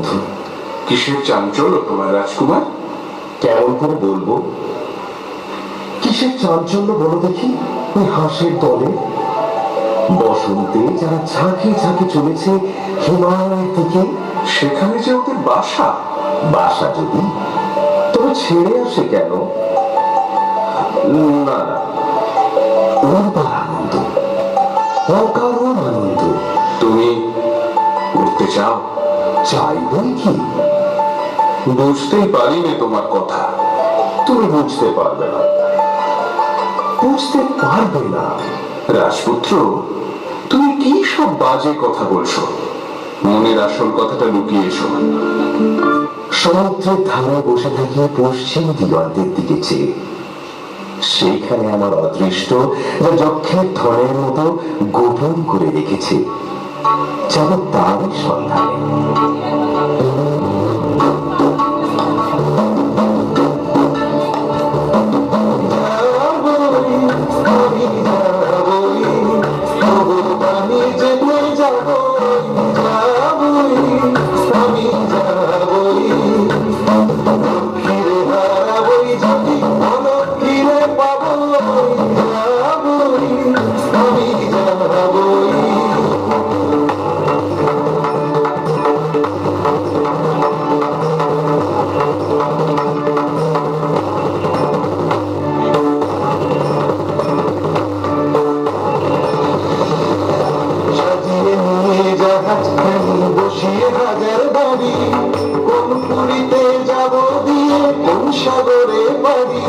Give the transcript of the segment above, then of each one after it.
বন্ধু। কিসের চাঞ্চল্য তোমার রাজকুমার? কেমন করে বলবো? কিসের চাঞ্চল্য বলো দেখি? ওই হাঁসের দলে বসন্তে যারা ঝাঁকে ঝাঁকে চলেছে হিমালয়ের দিকে। সেখানে যে ওদের বাসা। বাসা যদি, তবে ছেড়ে আসে কেন? না না, উড়বার আনন্দ, অকারণ আনন্দ। তুমি উঠতে চাও? চাই বই কি? বুঝতেই পারিনি তোমার কথা। তুমি বুঝতে পারবে না, বুঝতে পারবে না। রাজপুত্র, তুমি কি সব বাজে কথা বলছো? মনের আসল কথাটা লুকিয়েছো। সমুদ্রের ধারায় বসে থাকি পশ্চিম দিগন্তের দিকে চেয়ে। সেইখানে আমার অদৃষ্ট যা যক্ষের ধনের মতো গোপন করে রেখেছে, যাব তারই সন্ধানে। বসিয়ে হাজার বাড়ি, কোন পুরীতে যাব দিয়ে কোন সাগরে পারি,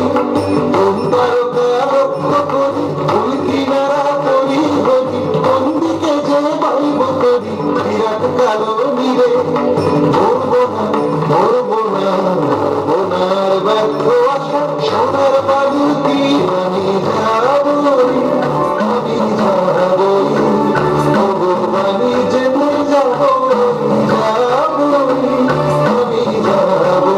কোন তারকা লক্ষ্য করি কোন কিনারা করি হরি, কোন দিকে যে বাইব করি বিরাট কালো নিরে। ধরবো না ধরবো না ওনার ব্যর্থ আশা, সোনার বালুতি আমি যাবই, আমি যাবই, ভগবানি যেতে যাবো, যাবই, আমি যাবই।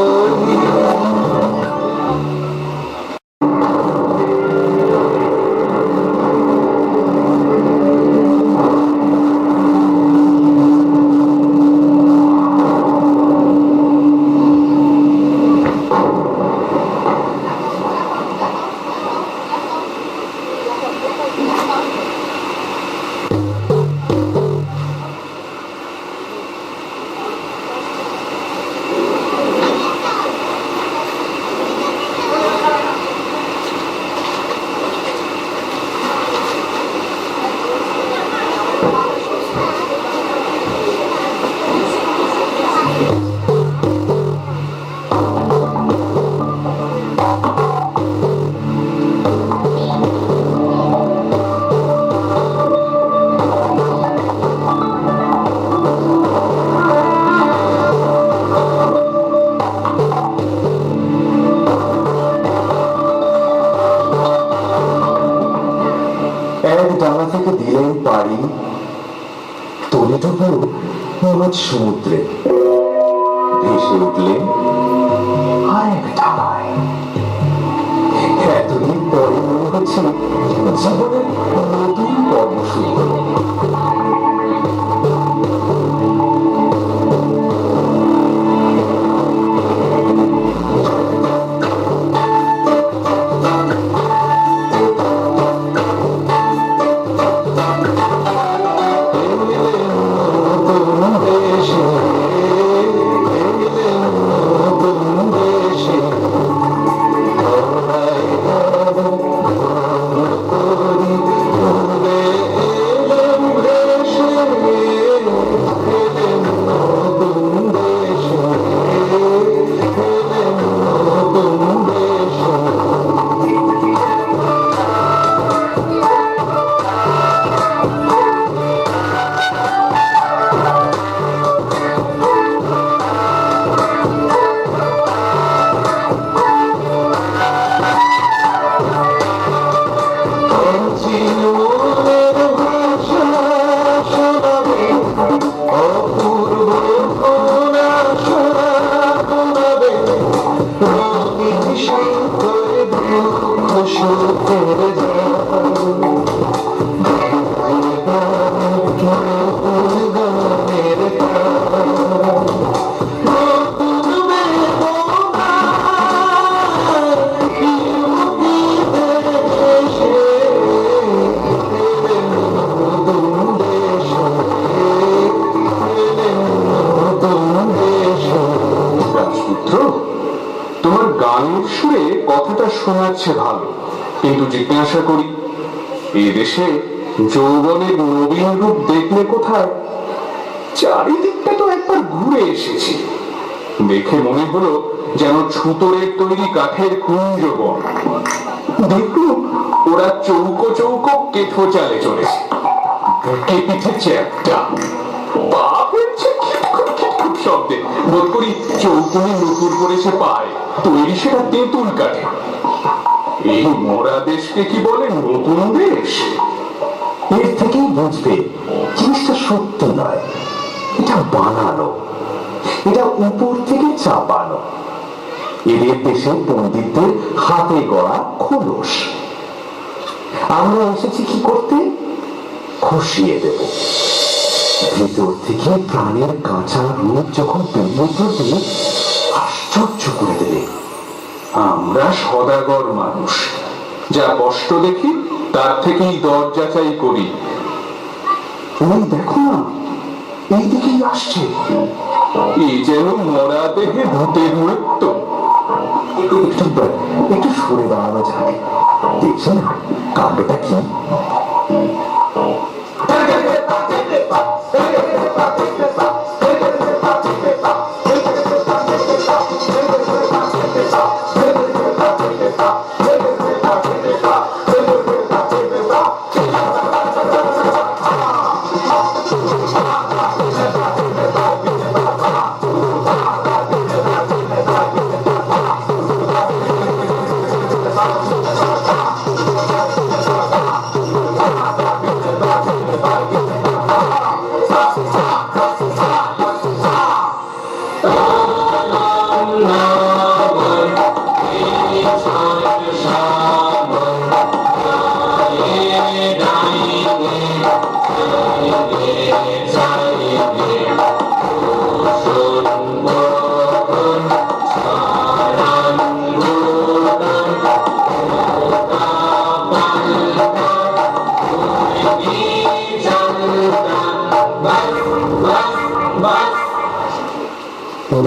এক ডানা থেকে দিলেন পাড়ি, তলে তবু মনোজ সমুদ্রে ভেসে উঠলেন আরেক ডানায়। এতদিন পরে মনে হচ্ছে জীবনের নতুন পর্ব শুরু হলো। থেকে কথাটা শোনাচ্ছে ভালো, কিন্তু জিজ্ঞাসা করি, এই দেশে যৌবনের নবীন রূপ দেখলে কোথায়? চারিদিকটা তো একবার ঘুরে এসেছি, দেখে মনে হলো যেন ছুতোরের তৈরি কাঠের কুঞ্জবন। দেখলো ওরা চৌকো চৌকো কেঠো চালে চলেছে, বুকে পিঠে চ্যাপটা, পা ফেলছে খিটখুট খিটখুট শব্দে। বোধ করি চৌকোনি নতুন করেছে পায়, তৈরি সেটা তেঁতুল কাঠে। এই মরা দেশকে কি বলে নতুন দেশ? এর থেকেই বুঝবে জিনিসটা সত্য নয়, এটা বানানো, এটা উপর থেকে চাপানো। এদের দেশে পণ্ডিতদের হাতে গড়া খোলস। আমরা এসেছি কি করতে? খসিয়ে দেব। ভেতর থেকে প্রাণের কাঁচা রূপ যখন বেরিয়ে পড়বে, আশ্চর্য করে দেবে। আমরা সদাগর মানুষ, যা কষ্ট দেখি তার থেকেই দর যাচাই করি। ওই দেখো না, এই দিকেই আসছে। এই যেন মরা দেহে ভূতের মৃত্যু। একটু সরে দাঁড়ানো যায়, দেখছি না কাণ্ডটা কি।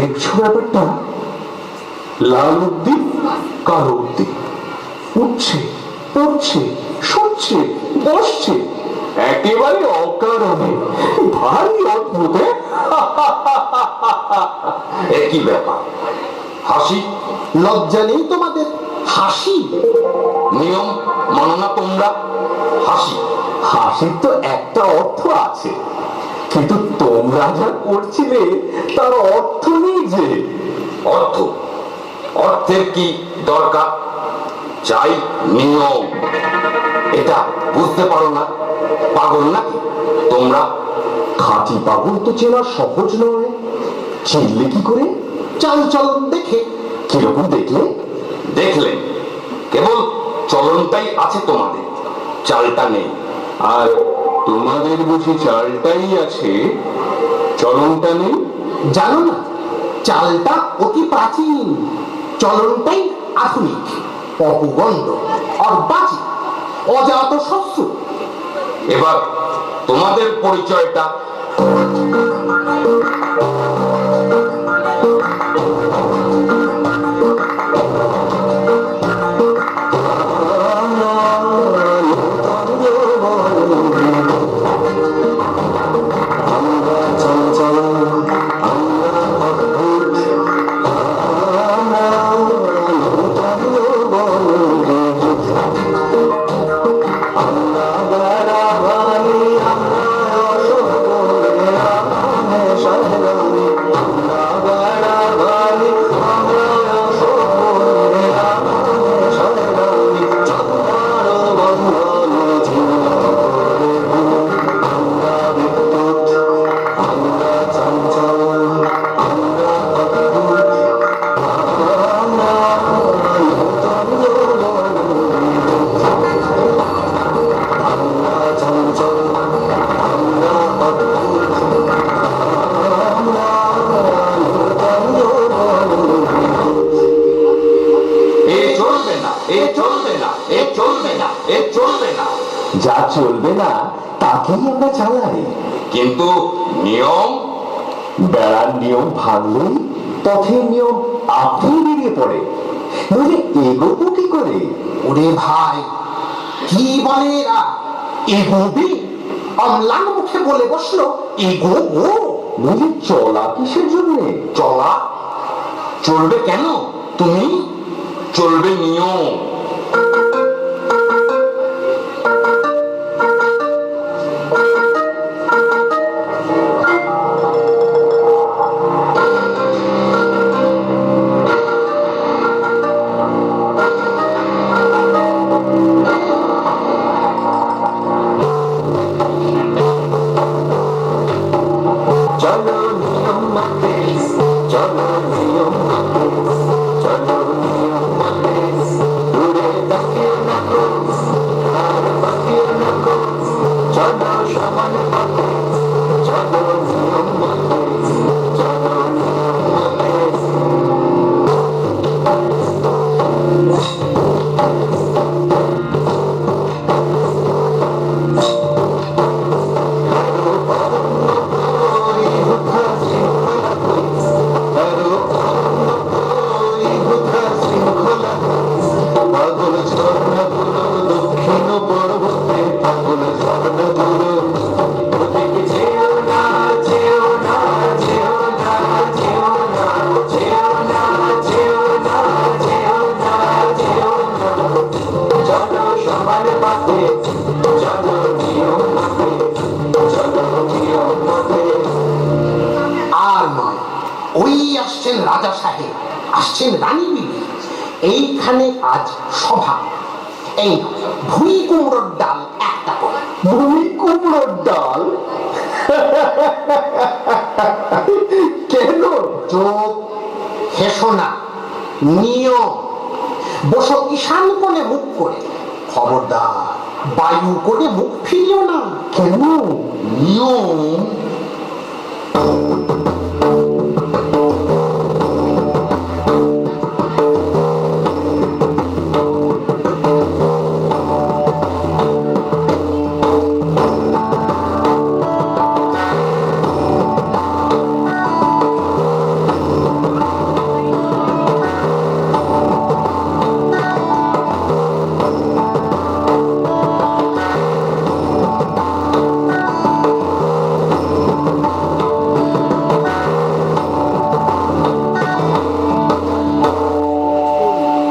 দেখছো ব্যাপারটা? লাল উদ্দীপ কালো উদ্দীপ, উঠছে পড়ছে সরছে বসছে একেবারে অকারণে। ভারী অদ্ভুত। একই ব্যাপার। হাসি লজ্জা নেই তোমাদের? হাসি নিয়ম মানো না তোমরা? হাসি হাসির তো একটা অর্থ আছে, কিন্তু তোমরা যা করছিলে তার অর্থ নেই যে। অর্থ, অর্থের কি দরকার? চাই নিয়ম। এটা বুঝতে পারো না? পাগল নাকি তোমরা? খাঁটি পাগল তো চেনা সহজ নয়। চিনলে কি করে? চাল চলন দেখে। কিরকম দেখলে? দেখলে কেবল চলনটাই আছে তোমাদের, চালটা নেই। আর তোমাদের বুঝি চালটাই আছে, চলনটা নেই? জানো না, চালটা অতি প্রাচীন, চলনটাই আধুনিক, অপুগন্ধ, অর্বাচীন, অজাত শস্য। এবার তোমাদের পরিচয়টা। যা চলবে না তাকেই আমরা চালাই। কিন্তু নিয়ম, বেড়ার নিয়ম ভাঙলেই পথের নিয়ম আপনি বেরিয়ে পড়ে। বলে এগোবো কি করে? ওরে ভাই, কি বলে এরা? এগোবি? অম্লান মুখে বলে বসলো এগোবো। বলে চলা কিসের জন্যে? চলা চলবে কেন? তুমি চলবে নিয়ম। চলো নিয়ম মতে, চলো নিয়ম মতে, চলো নিয়ম মতে, দূরে তাকিও না গো, আর বাকিও না গো, চলো সমান পথে, চলো নিয়ম মতে, চলো নিয়ম মতে। পাগল ঝর্ণাগুলো দক্ষিণ পর্বতে, পাগল ঝর্ণাগুলো ওদিকে যেও না, যেও না, যেও না, যেও না, যেও না, যেও না, যেও না, যেও না। চলো সমান পথে, চলো নিয়ম মতে, চলো নিয়ম মতে। আর নয়, ওই আসছেন রাজা সাহেব, আসছেন রানী বিবি। এইখানে আজ সভা। এই ভুই কুমড়োর ডাল একটা করে। ভুই কুমড়োর ডাল? কেন? চোখ হেসো না, নিয়ম। বসো ঈশান কোণে মুখ করে। খবরদার বায়ু করে মুখ ফিরিও না। কেন? নিয়ম।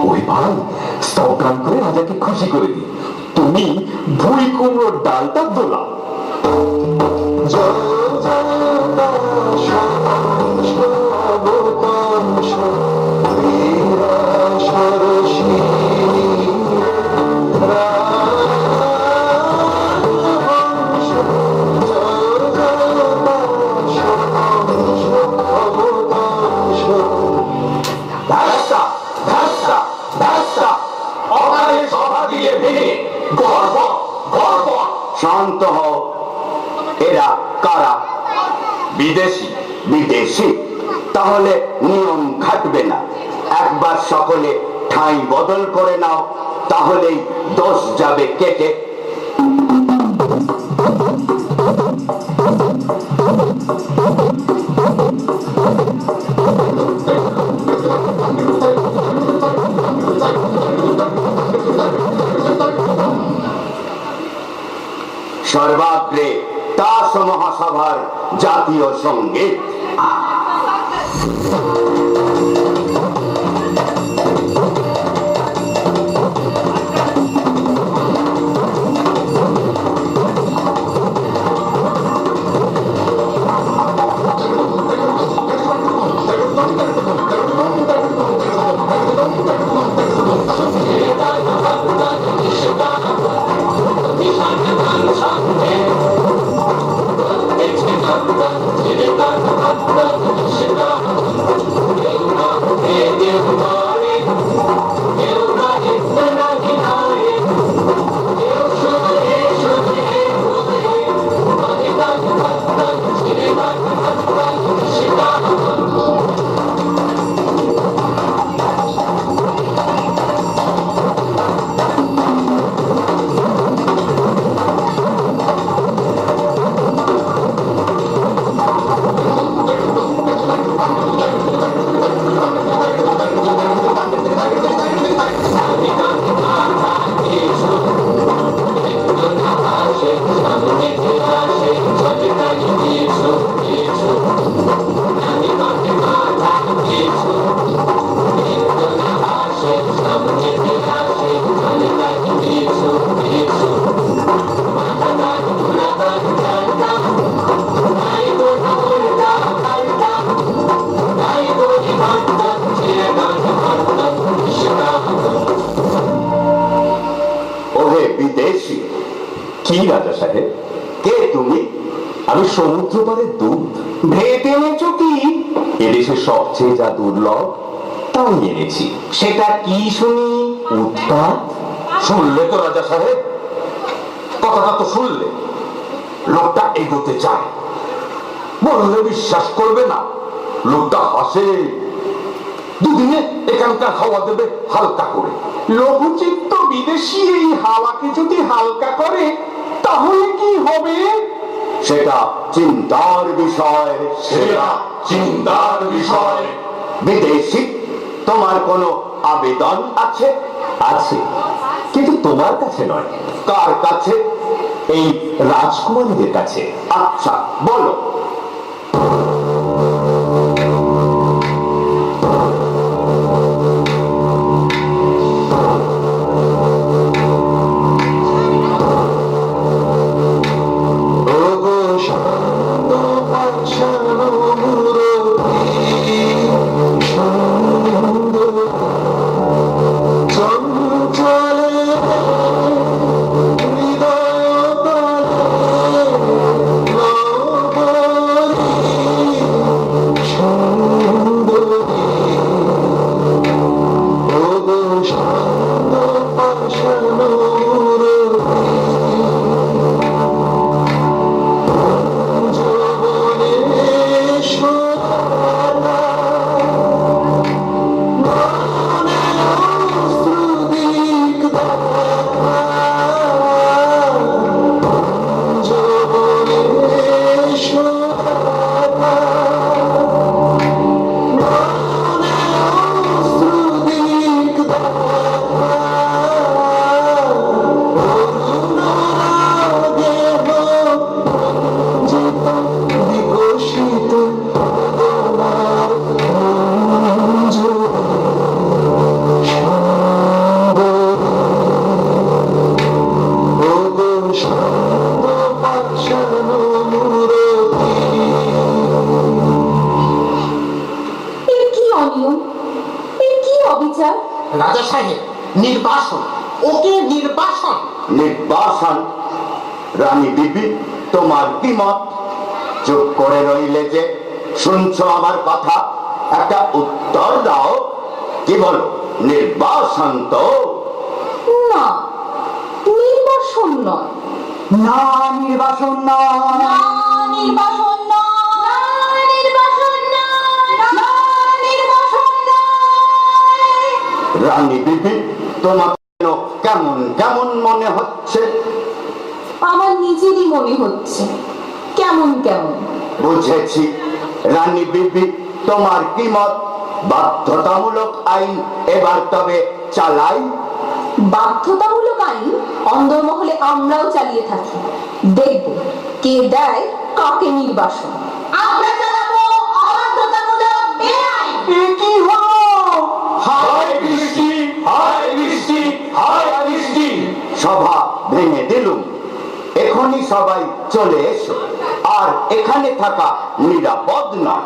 ওই ভাই, স্তবগান করে রাজাকে খুশি করে দিই। তুমি ভুই কুমড়োর ডালটা দোলা। ধ্যাস্তা, ধ্যাস্তা, ধ্যাস্তা। অকালে সভা দিয়ে ভেঙে গর্ব, গর্ব। শান্ত হও। এরা কারা? বিদেশি? বিদেশি? তাহলে নিয়ম ঘাটবে না। একবার সকলে ঠাঁই বদল করে নাও, তাহলেই দোষ যাবে কেটে। সর্বাগ্রে দাস মহাসভার জাতীয় সঙ্গীত। ওহে বিদেশি, কি রাজা সাহেব? কে তুমি? আমি সমুদ্র পারের দূত। ভেত এনেছো কি? এদেশে সবচেয়ে যা দুর্লভ তাই এনেছি। সেটা কি শুনি? উৎপাত। শুনলে তো রাজা সাহেব, কথাটা তো শুনলে। লোকটা এগোতে চায়, বললে বিশ্বাস করবে না। লোকটা হাসে, দুদিনে এখানকার খাওয়া দেবে হালকা করে। লঘুচিত্ত বিদেশি এই হাওয়াকে যদি হালকা করে তাহলে কি হবে? সেটা চিন্তার বিষয়, সেটা চিন্তার বিষয়। বিদেশি, তোমার কোনো আবেদন আছে? আছে, কিন্তু তোমার কাছে নয়, কার কাছে? এই রাজকুমারীদের কাছে। আচ্ছা, বলো। রাজা সাহেব, নির্বাসন, ওকে নির্বাসন। নির্বাসন? রানী বিবি, তোমার কি মত? চুপ করে রইলে যে? শুনছো আমার কথা? একটা উত্তর দাও। কি বলো? নির্বাসন তো? না, নির্বাসন নয়। না, নির্বাসন নয়। না, নির্বাসন নয়। নির্বাসন নয়। না, নির্বাসন নয়। রানী বিবি, তোমার কেমন কেমন মনে হচ্ছে? আমার নিজেরই মনে হচ্ছে কেমন কেমন। বুঝেছি। রানী বিবি, তোমার কি মত? বাধ্যতামূলক আইন এবার তবে চালাই? বাধ্যতামূলক আইন অন্দরমহলে আমরাও চালিয়ে থাকি। দেখব কে দেয় কাকে নির্বাসন। আমরা চালাবো অবাধ্যতামূলক বেআইন। এ কি হলো? হায় বৃষ্টি, হায় বৃষ্টি, হায় বৃষ্টি। সভা ভেঙে দিলুম। এখনই সবাই চলে এসো, আর এখানে থাকা নিরাপদ নয়।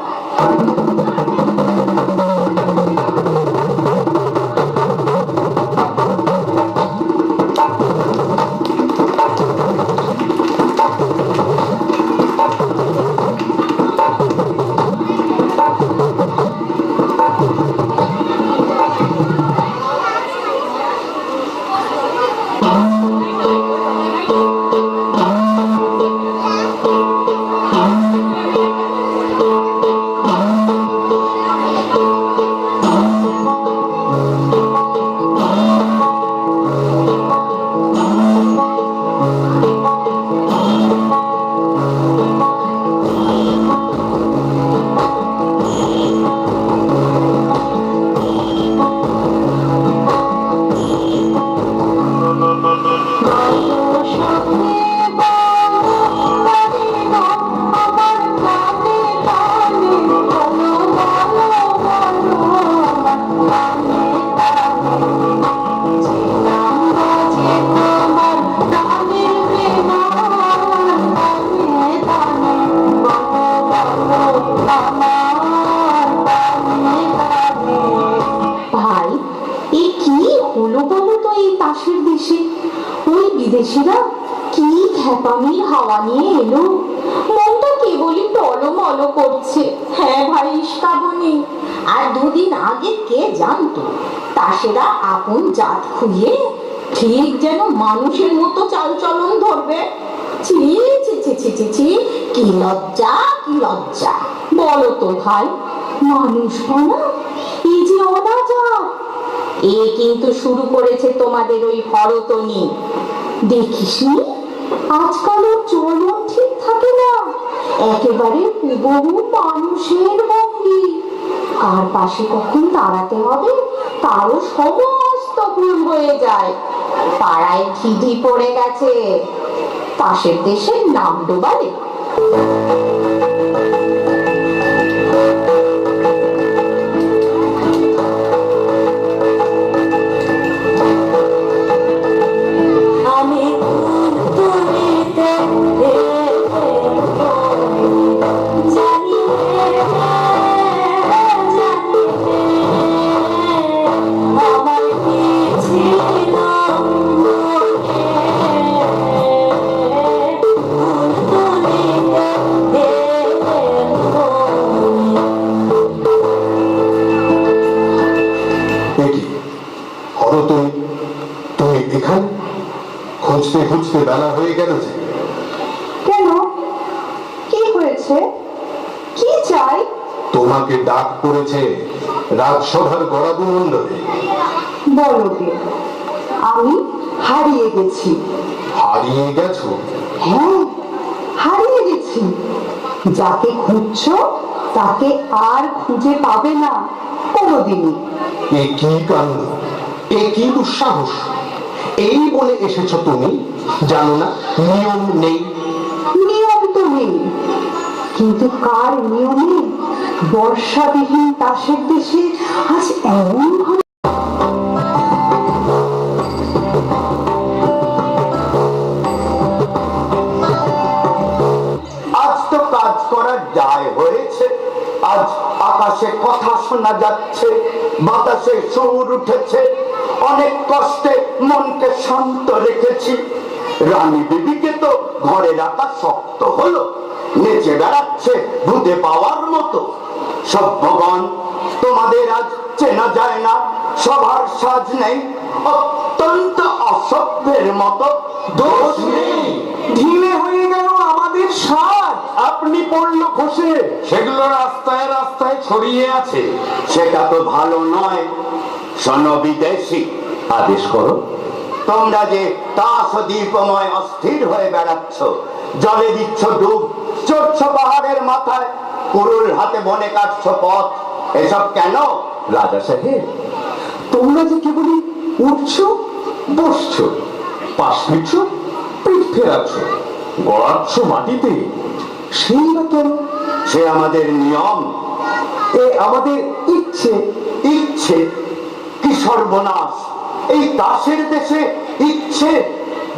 হলো বলো তো এই তাসের দেশে? ওই বিদেশিরা কি খ্যাপামির হাওয়া নিয়ে এলো, মনটা কেবলই টলমল করছে। হ্যাঁ ভাই ইস্কাবনি, আর দুদিন আগে কে জানতো তাসেরা আপন জাত খুইয়ে ঠিক যেন মানুষের মতো চালচলন ধরবে। ছি ছি ছি ছি ছি ছি, কি লজ্জা কি লজ্জা। বলো তো ভাই, মানুষ না এই যে অনাচার, এ কিন্তু শুরু করেছে তোমাদের ওই হরতনি। দেখিসনি আজকাল ওর চলন ঠিক থাকে না, একেবারে হুবহু মানুষের ভঙ্গি। কার পাশে কখন দাঁড়াতে হবে তারও সমস্ত ভুল হয়ে যায়। পাড়ায় ঢিঢি পড়ে গেছে, তাসের দেশের নাম ডোবালে। আমি তুমি এখানে? খুঁজতে খুঁজতে বেলা হয়ে গেল যে। কেন, কি হয়েছে, কি চাই? তোমাকে ডাক পড়েছে রাজসভার গড়াবু মণ্ডলে। বলো গে, আমি হারিয়ে গেছি। হারিয়ে গেছো? হ্যাঁ, হারিয়ে গেছি। যাকে খুঁজছো তাকে আর খুঁজে পাবে না কোনোদিনই। এ কি কাণ্ড, এ কি দুঃসাহস! এই বলে এসেছো তুমি, জানো না নিয়ম নেই? নিয়ম তো নেই, কিন্তু কার নিয়মে বর্ষাবিহীন তাসের দেশে আজ এমন ঘটনা। আজ তো কাজ করার দায় হয়েছে। আজ আকাশে কথা শোনা যাচ্ছে, বাতাসে সুর উঠেছে। অনেক কষ্টে মনকে শান্ত রেখেছি। রানী বিবিকে তো ঘরে রাখা শক্ত হলো, নেচে বেড়াচ্ছে ভূতে পাওয়ার মতো। সভ্যগণ, তোমাদের আজ চেনা যায় না, সবার সাজ নেই, অত্যন্ত অসভ্যের মতো। দোষ নেই, ঢিলে হয়ে গেল আমাদের সাজ। আপনি পড়লো খসে, সেগুলো রাস্তায় রাস্তায় ছড়িয়ে আছে। সেটা তো ভালো নয়। শোনো বিদেশি, আদেশ করো। তোমরা যে তাস দীপময় অস্থির হয়ে বেড়াচ্ছ, জলে দিচ্ছ ডুব, চড়ছ পাহাড়ের মাথায়, কুরুল হাতে বনে কাটছ পথ, এসব কেন? রাজা সাহেব, তোমরা যে কেবলই উঠছো, বসছো, পাশ ফিরছো, পিঠ ফেরাচ্ছ, গড়াচ্ছ মাটিতে, সেই বা কেন? সে আমাদের নিয়ম, এ আমাদের ইচ্ছে। ইচ্ছে? কি সর্বনাশ! এই তাসের দেশে ইচ্ছে!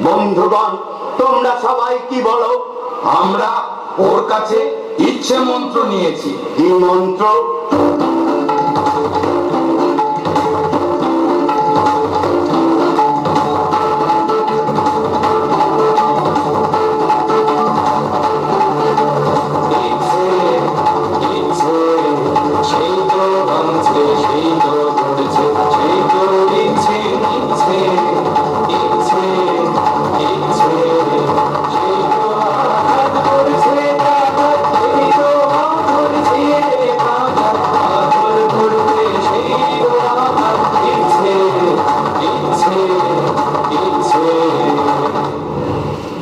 বন্ধুগণ, তোমরা সবাই কি বলো? আমরা ওর কাছে ইচ্ছে মন্ত্র নিয়েছি। কি মন্ত্র?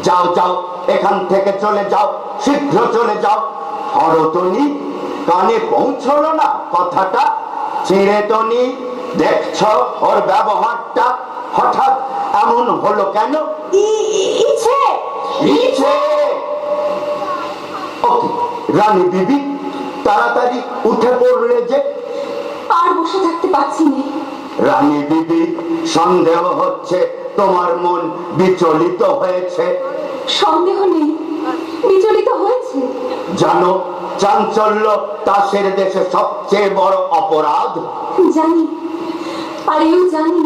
যাও যাও, এখান থেকে চলে যাও, শীঘ্র চলে যাও। হরতনি, কানে পৌঁছলো না কথাটা? চিরেতনি, দেখছ ওর ব্যবহারটা হঠাৎ এমন হলো কেন? ইচ্ছে ইচ্ছে? ওকে রানী বিবি, তাড়াতাড়ি উঠে পড়লে যে। আর বসে থাকতে পারছি না। রানী বিবি, সন্দেহ হচ্ছে তোমার মন বিচলিত হয়েছে। সন্দেহ নেই, বিচলিত হয়েছে। জানো, চাঞ্চল্য তাসের দেশে সবচেয়ে বড় অপরাধ। জানি, আর এও জানি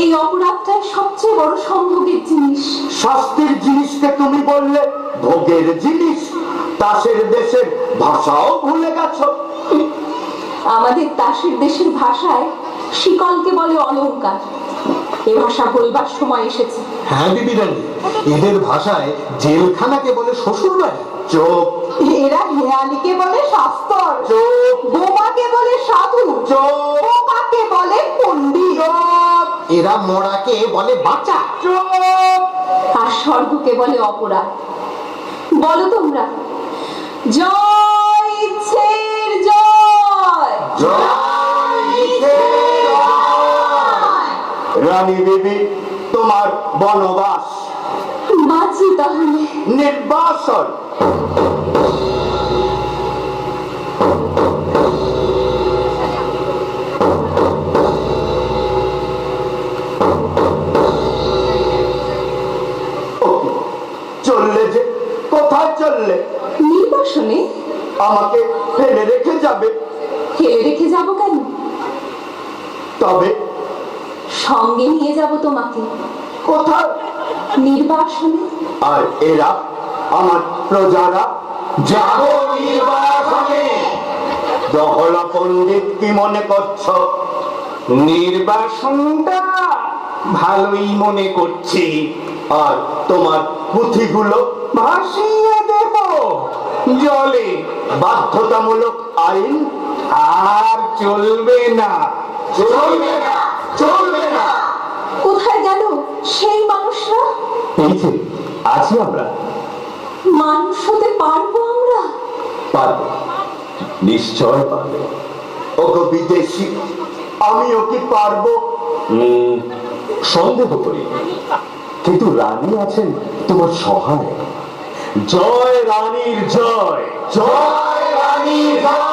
এই অপরাধটাই সবচেয়ে বড় সম্ভোগের জিনিস। শাস্তির জিনিসকে তুমি বললে ভোগের জিনিস। তাসের দেশের ভাষাও ভুলে গেছো। আমাদের তাসের দেশের ভাষায় শিকলকে বলে অলংকার। এ ভাষা বলবার সময় এসেছে। হ্যাঁ বিবি রানী, এদের ভাষায় জেলখানাকে বলে শ্বশুর বাড়ি। চোখ এরা হেয়ালিকে বলে শাস্তর, চোখ বোমাকে বলে সাধু, চোখ বোকাকে বলে পণ্ডিত, এরা মরাকে বলে বাঁচা। আর স্বর্গকে বলে অপরাধ। বলো তোমরা, জয় ইচ্ছের জয়। রানী বিবি, তোমার বনবাস বাঁচি তাহলে। নির্বাসন। চললে যে, কোথায় চললে? নির্বাসনে? আমাকে ফেলে রেখে যাবে? ফেলে রেখে যাব কেন? তবে সঙ্গে নিয়ে যাব তোমাকে। কোথায়? নির্বাসনে। আর এরা, আমার প্রজারা? যাব নির্বাসনে। দহলা পণ্ডিত, কি মনে করছ? নির্বাসনটা ভালোই মনে করছি। আর তোমার পুঁথিগুলো? ভাসিয়ে দেব জলে। বাধ্যতামূলক আইন? আর চলবে না, চলবে না, চলবে না। কোথায় গেল সেই মানুষরা? এই যে আছি আমরা। মানুষ হতে পারবো আমরা? পারবে, নিশ্চয় পারবে। ওগো বিদেশি, আমিও কি পারবো? সন্দেহ করি, কিন্তু রানী আছেন তোমার সহায়। জয় রানীর জয়, জয় রানীর জয়।